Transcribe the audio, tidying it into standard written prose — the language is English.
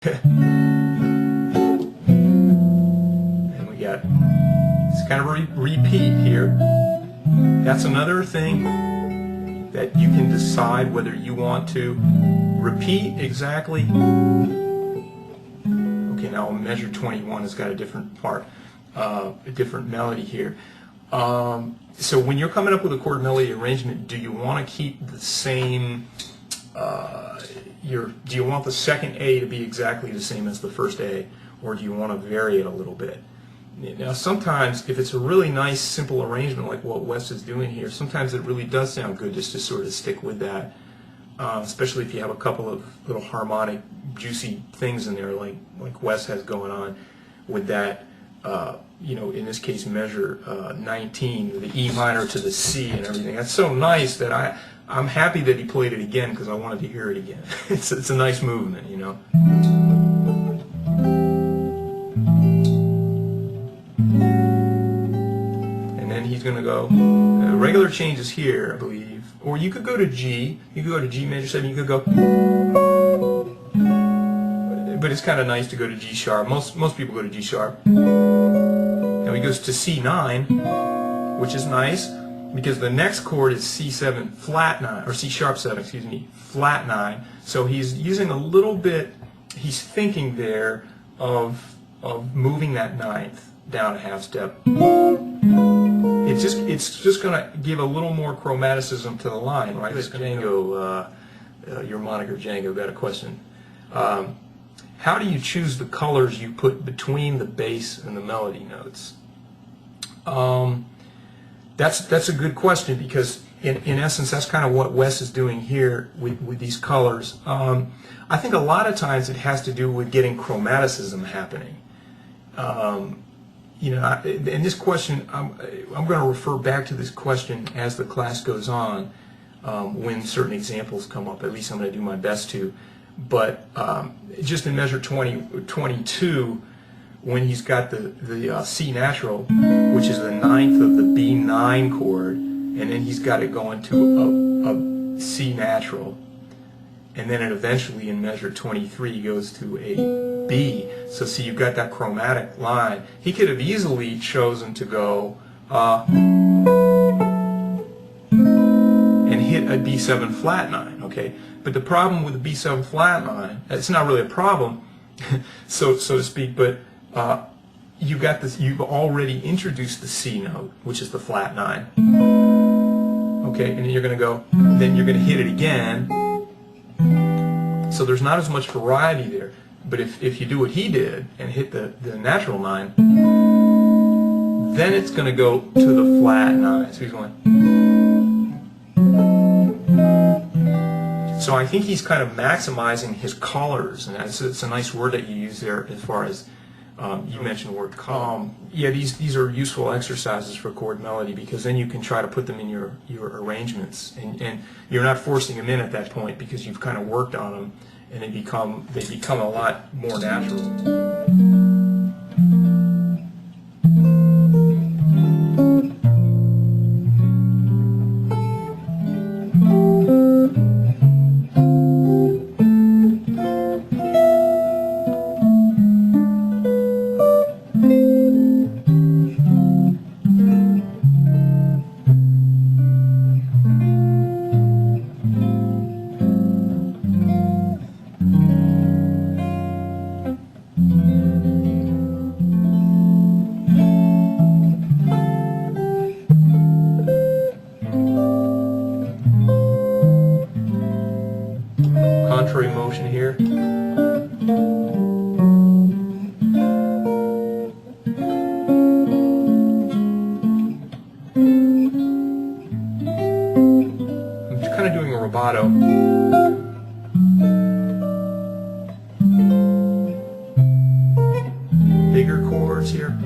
And we got, it's kind of a repeat here. That's another thing that you can decide whether you want to repeat exactly. Okay, now measure 21 has got a different part, a different melody here. So when you're coming up with a chord melody arrangement, do you want to keep the same, do you want the second A to be exactly the same as the first A, or do you want to vary it a little bit? Now sometimes, if it's a really nice simple arrangement like what Wes is doing here, sometimes it really does sound good just to sort of stick with that, especially if you have a couple of little harmonic, juicy things in there like Wes has going on with that, you know, in this case measure 19, the E minor to the C and everything. That's so nice that I'm happy that he played it again because I wanted to hear it again. It's a nice movement, you know. He's going to go, regular changes here, I believe, or you could go to G, you could go to G major 7, you could go, but it's kind of nice to go to G sharp. Most people go to G sharp. Now he goes to C9, which is nice because the next chord is C7 flat 9, or C sharp 7, excuse me, flat 9. So he's using a little bit, he's thinking there of moving that ninth down a half step. It's just going to give a little more chromaticism to the line, right? Django, your moniker Django got a question. How do you choose the colors you put between the bass and the melody notes? That's a good question because in essence that's kind of what Wes is doing here with these colors. I think a lot of times it has to do with getting chromaticism happening. You know, in this question, I'm going to refer back to this question as the class goes on when certain examples come up. At least I'm going to do my best to. But just in measure 22, when he's got the C natural, which is the ninth of the B9 chord, and then he's got it going to a C natural, and then it eventually in measure 23 goes to a B. So see, you've got that chromatic line. He could have easily chosen to go and hit a B7 flat 9, okay? But the problem with the B7 flat 9, it's not really a problem, so to speak, but you got this. You've already introduced the C note, which is the flat 9. Okay, and then you're going to go. Then you're going to hit it again. So there's not as much variety there. But if you do what he did and hit the natural 9, then it's going to go to the flat 9. So he's going. So I think he's kind of maximizing his colors, and it's a nice word that you use there as far as you mentioned the word calm. Yeah, these are useful exercises for chord melody because then you can try to put them in your arrangements, and you're not forcing them in at that point because you've kind of worked on them. And they become a lot more natural. Contrary motion here. I'm just kind of doing a rubato. Bigger chords here.